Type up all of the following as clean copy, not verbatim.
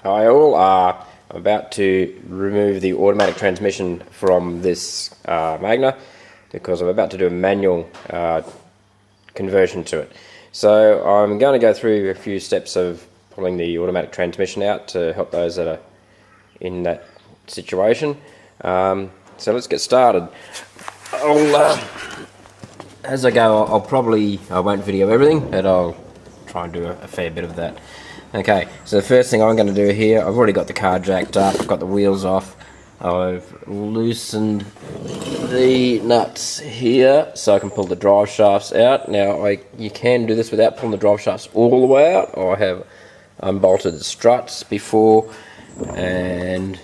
Hi all, I'm about to remove the automatic transmission from this Magna because I'm about to do a manual conversion to it. So I'm going to go through a few steps of pulling the automatic transmission out to help those that are in that situation. So let's get started. As I go, I won't video everything, but I'll try and do a fair bit of that. Okay, so the first thing I'm going to do here, I've already got the car jacked up, got the wheels off, I've loosened the nuts here so I can pull the drive shafts out. Now you can do this without pulling the drive shafts all the way out. I have unbolted the struts before and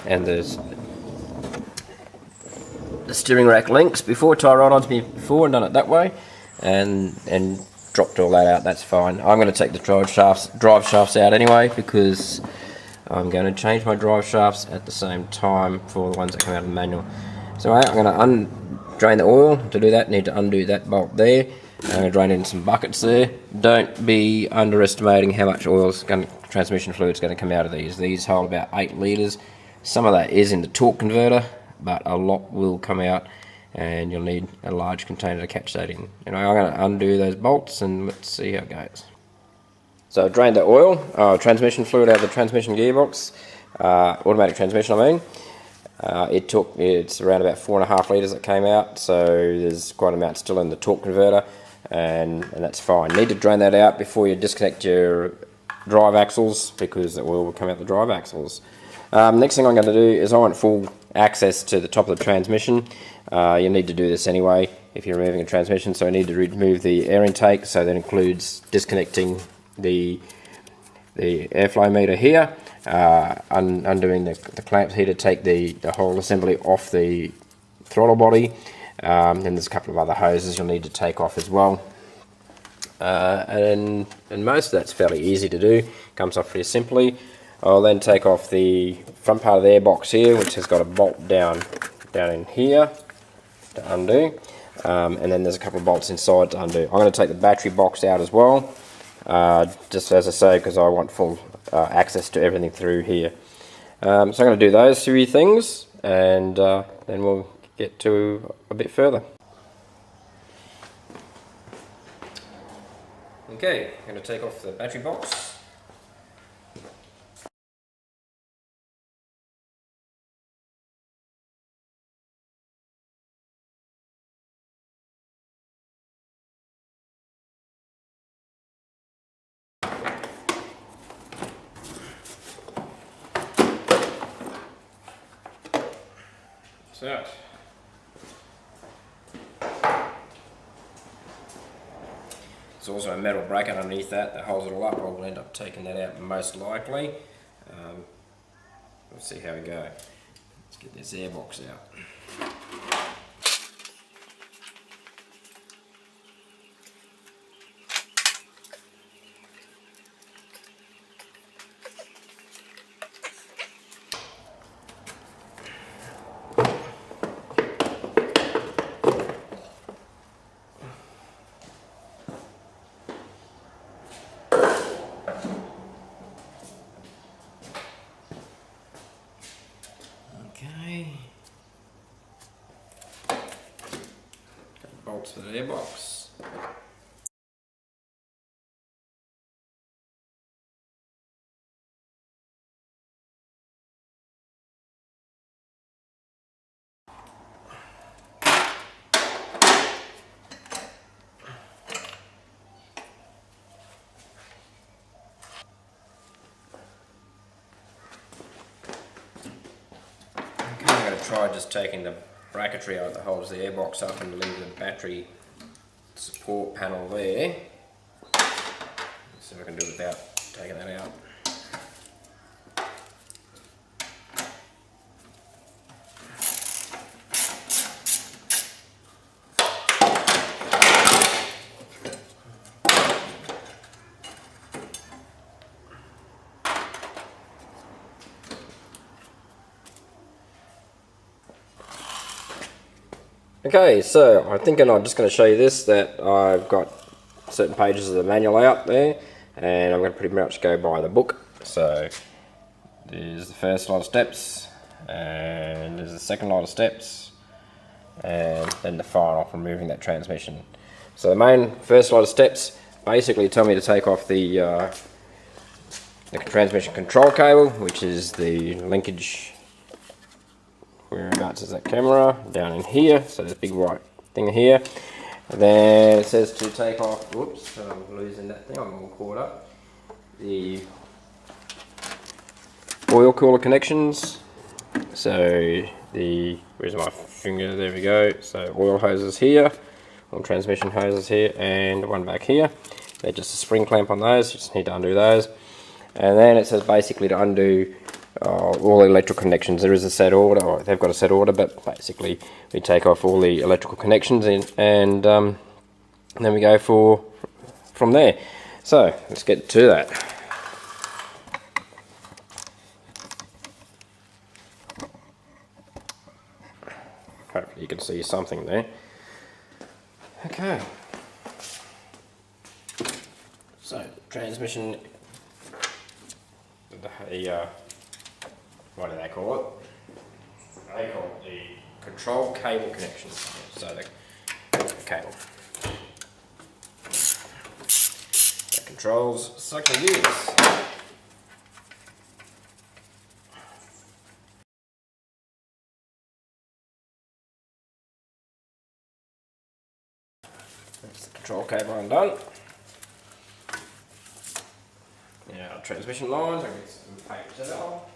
there's the steering rack links before, tie rod ons before and done it that way and dropped all that out. That's fine. I'm going to take the drive shafts out anyway because I'm going to change my drive shafts at the same time for the ones that come out of the manual. So I'm going to drain the oil. To do that, need to undo that bolt there. I'm going to drain it in some buckets there. Don't be underestimating how much transmission fluid is going to come out of these. These hold about 8 litres. Some of that is in the torque converter, but a lot will come out and you'll need a large container to catch that in. Anyway, I'm going to undo those bolts and let's see how it goes. So I've drained the oil, transmission fluid out of the transmission gearbox, automatic transmission I mean. It's around about 4.5 litres that came out, so there's quite an amount still in the torque converter and that's fine. Need to drain that out before you disconnect your drive axles because the oil will come out the drive axles. Next thing I'm going to do is I want full access to the top of the transmission. You need to do this anyway if you're removing a transmission, so I need to remove the air intake, so that includes disconnecting the airflow meter here, undoing the clamps here to take the whole assembly off the throttle body. Then there's a couple of other hoses you'll need to take off as well. And most of that's fairly easy to do, comes off pretty simply. I'll then take off the front part of the airbox here, which has got a bolt down in here to undo, and then there's a couple of bolts inside to undo. I'm going to take the battery box out as well, just as I say, because I want full access to everything through here. So I'm going to do those 3 things, and then we'll get to a bit further. Okay, I'm going to take off the battery box. So, there's also a metal bracket underneath that holds it all up. I'll end up taking that out most likely. We'll see how we go. Let's get this airbox out. Bolts for the airbox. I'm going to try just taking the bracketry out that holds the airbox up and leave the battery support panel there. Let's see if I can do it without taking that out. Okay, so I'm thinking I'm just going to show you this, that I've got certain pages of the manual out there, and I'm going to pretty much go by the book. So there's the first lot of steps, and there's the second lot of steps, and then the final for removing that transmission. So the main first lot of steps basically tell me to take off the transmission control cable, which is the linkage, whereabouts is that camera, down in here, so there's a big white thing here. And then it says to take off, whoops, I'm losing that thing, I'm all caught up, the oil cooler connections. So where's my finger, there we go, so oil hoses here, or transmission hoses here, and one back here. They're just a spring clamp on those, you just need to undo those. And then it says basically to undo all the electrical connections. There is a set order, or they've got a set order, but basically we take off all the electrical connections and then we go from there. So let's get to that. Hopefully you can see something there. Okay. So transmission, what do they call it? They call it the control cable connection. So the cable that controls suction gears. That's the control cable undone. Now transmission lines, I'm going to get some paper towel.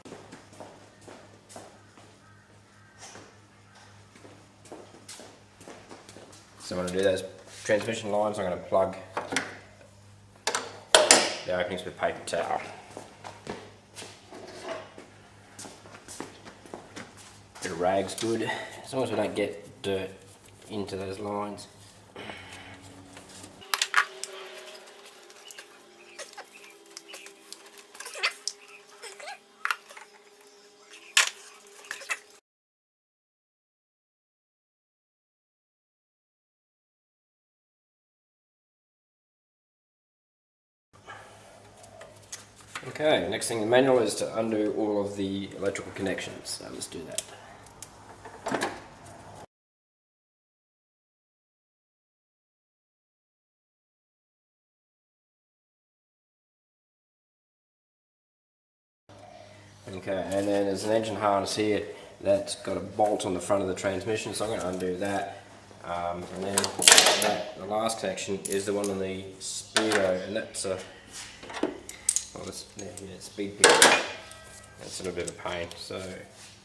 So when I do those transmission lines, I'm going to plug the openings with paper towel. Bit of rag's good, as long as we don't get dirt into those lines. Okay, next thing in the manual is to undo all of the electrical connections, so let's do that. Okay, and then there's an engine harness here that's got a bolt on the front of the transmission, so I'm going to undo that. And then the last connection is the one on the speedo, and that's a speed pickup. That's a little bit of a pain, so,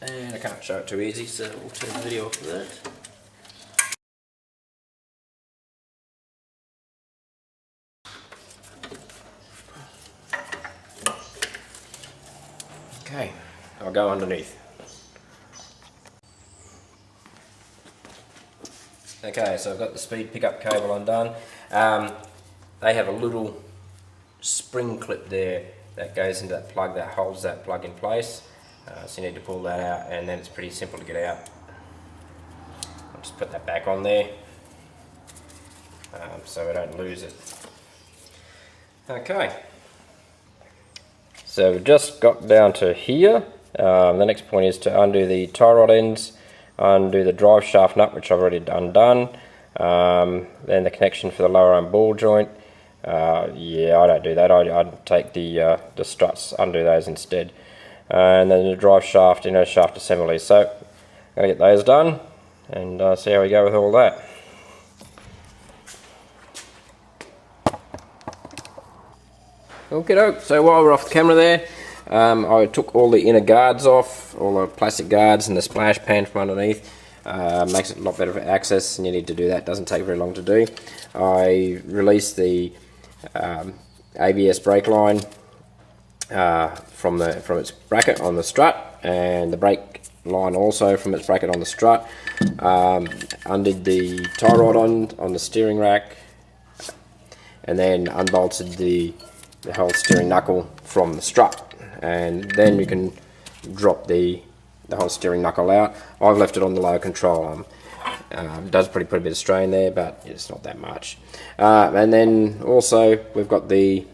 and I can't show it too easy, so we'll turn the video off for that. Okay, I'll go underneath. Okay, so I've got the speed pickup cable undone. They have a little spring clip there that goes into that plug that holds that plug in place, so you need to pull that out, and then it's pretty simple to get out. I'll just put that back on there so we don't lose it. Okay, so we've just got down to here. The next point is to undo the tie rod ends, undo the drive shaft nut, which I've already undone, then the connection for the lower arm ball joint. Yeah, I don't do that. I'd take the struts, undo those instead, and then the drive shaft, inner shaft assembly. So I'm going to get those done and see how we go with all that. Okay, so while we're off the camera there, I took all the inner guards off, all the plastic guards and the splash pan from underneath. Makes it a lot better for access, and you need to do that. Doesn't take very long to do. I released the ABS brake line from its bracket on the strut, and the brake line also from its bracket on the strut. Undid the tie rod on the steering rack, and then unbolted the whole steering knuckle from the strut, and then you can drop the whole steering knuckle out. I've left it on the lower control arm. It does put a bit of strain there, but it's not that much. And then also we've got the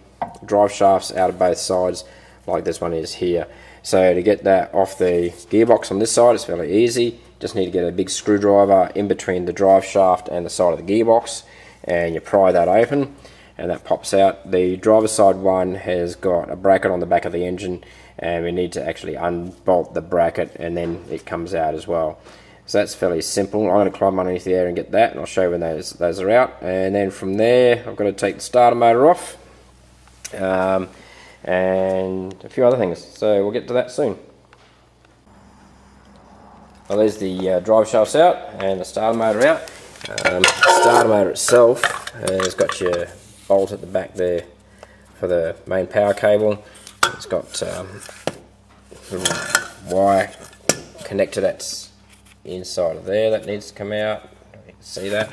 drive shafts out of both sides like this one is here. So to get that off the gearbox on this side, it's fairly easy. Just need to get a big screwdriver in between the drive shaft and the side of the gearbox, and you pry that open and that pops out. The driver's side one has got a bracket on the back of the engine, and we need to actually unbolt the bracket and then it comes out as well. So that's fairly simple. I'm going to climb underneath the air and get that, and I'll show you when those are out. And then from there I've got to take the starter motor off, and a few other things, so we'll get to that soon. Well, there's the drive shafts out and the starter motor out. The starter motor itself has got your bolt at the back there for the main power cable. It's got wire connector that's inside of there that needs to come out. You can see that.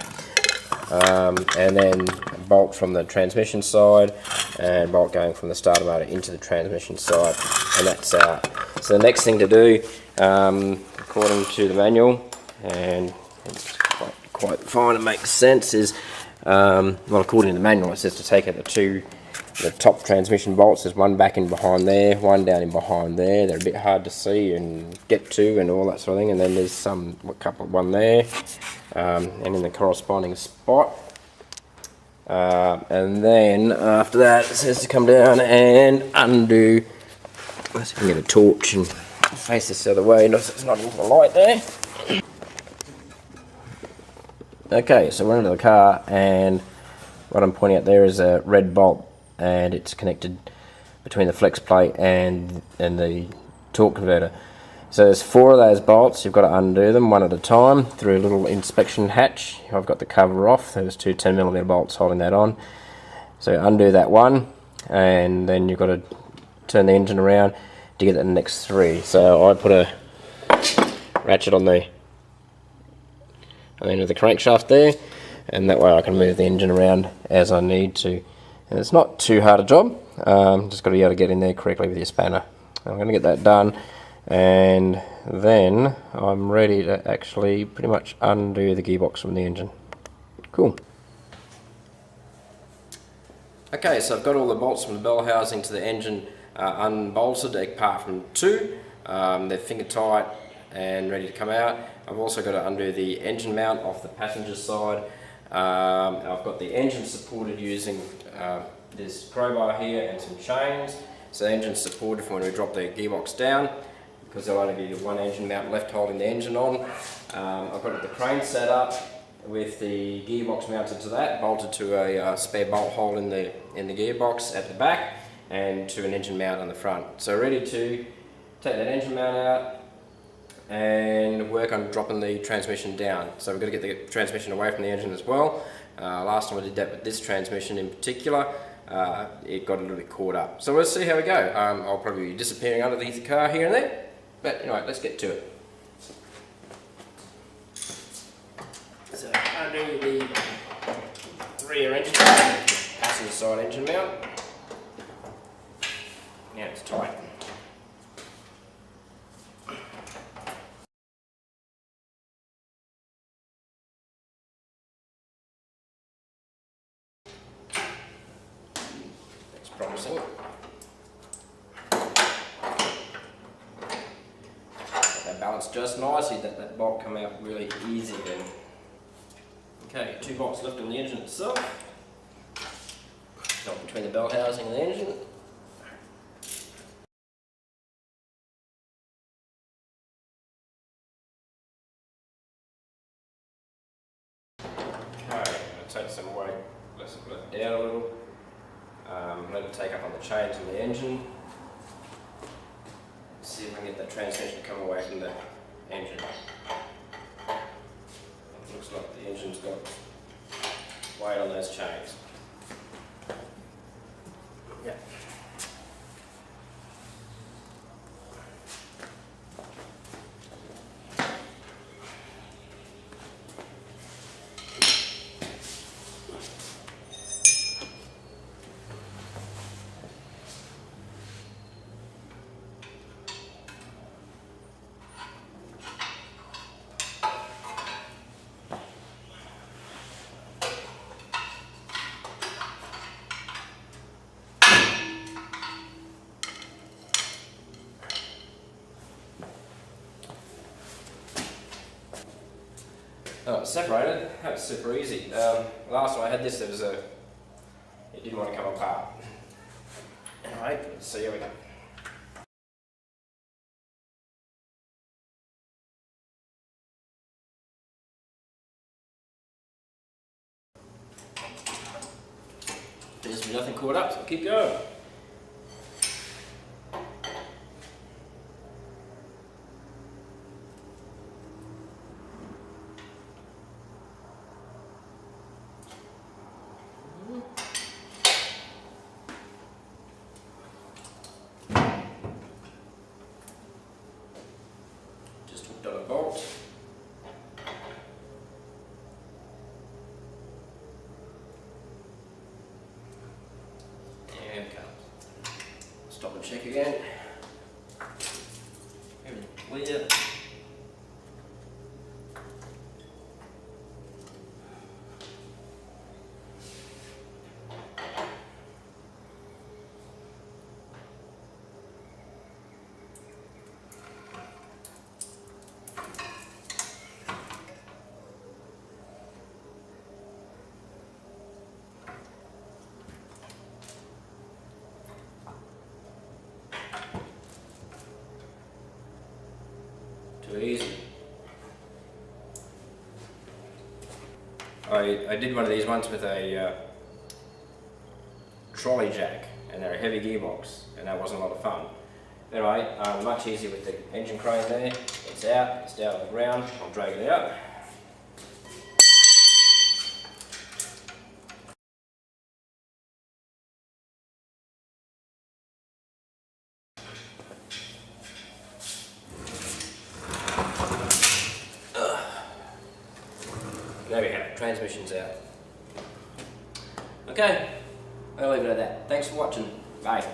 And then a bolt from the transmission side, and a bolt going from the starter motor into the transmission side, and that's out. So the next thing to do, according to the manual, and it's quite fine, it makes sense, is well, according to the manual it says to take out the top transmission bolts. There's one back in behind there, one down in behind there. They're a bit hard to see and get to and all that sort of thing. And then there's one there, and in the corresponding spot. And then after that it says to come down and undo. Let's see if we can get a torch and face this the other way, so it's not into the light there. Okay, so we're into the car, and what I'm pointing at there is a red bolt, and it's connected between the flex plate and the torque converter. So there's 4 of those bolts. You've got to undo them one at a time through a little inspection hatch. I've got the cover off. There's 2 10mm bolts holding that on. So undo that one, and then you've got to turn the engine around to get the next 3. So I put a ratchet on the end of the crankshaft there, and that way I can move the engine around as I need to. And it's not too hard a job, just got to be able to get in there correctly with your spanner. I'm going to get that done, and then I'm ready to actually pretty much undo the gearbox from the engine. Cool. Okay, so I've got all the bolts from the bell housing to the engine unbolted apart from 2. They're finger tight and ready to come out. I've also got to undo the engine mount off the passenger side. I've got the engine supported using this crowbar here and some chains. So the engine's supported for when we drop the gearbox down, because there'll only be one engine mount left holding the engine on. I've got the crane set up with the gearbox mounted to that, bolted to a spare bolt hole in the gearbox at the back, and to an engine mount on the front. So ready to take that engine mount out and work on dropping the transmission down. So we've got to get the transmission away from the engine as well. Last time I did that with this transmission in particular, it got a little bit caught up. So we'll see how we go. I'll probably be disappearing underneath the car here and there, but anyway, let's get to it. So undo the rear engine mount, passenger side engine mount. Now it's tight. Promising. That balanced just nicely, that bolt come out really easy then. Okay, 2 bolts left on the engine itself. Not between the bell housing and the engine. Okay, I'm going to take some weight, let's put it down a little. Let it take up on the chains in the engine. See if we can get that transmission to come away from the engine. It looks like the engine's got weight on those chains. Yeah. Oh, it's separated. That's super easy. Last time I had this, it didn't want to come apart. Alright, so here we go. There's nothing caught up, so I'll keep going. Just hooked on a bolt. And stop and check again. Everything clear. Too easy. I did one of these once with a trolley jack and they're a heavy gearbox, and that wasn't a lot of fun. Anyway, much easier with the engine crane there. It's down on the ground, I'll drag it out. There we go, transmission's out. Okay, I'll leave it at that. Thanks for watching. Bye.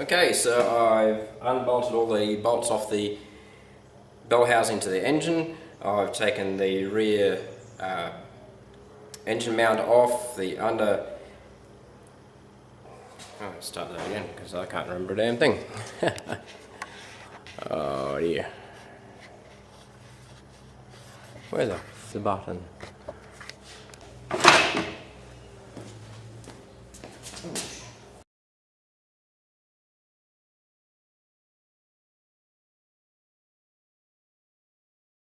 Okay, so I've unbolted all the bolts off the bell housing to the engine. I've taken the rear engine mount off, the under... Oh, let's start that again because I can't remember a damn thing. Oh dear. Where's the button?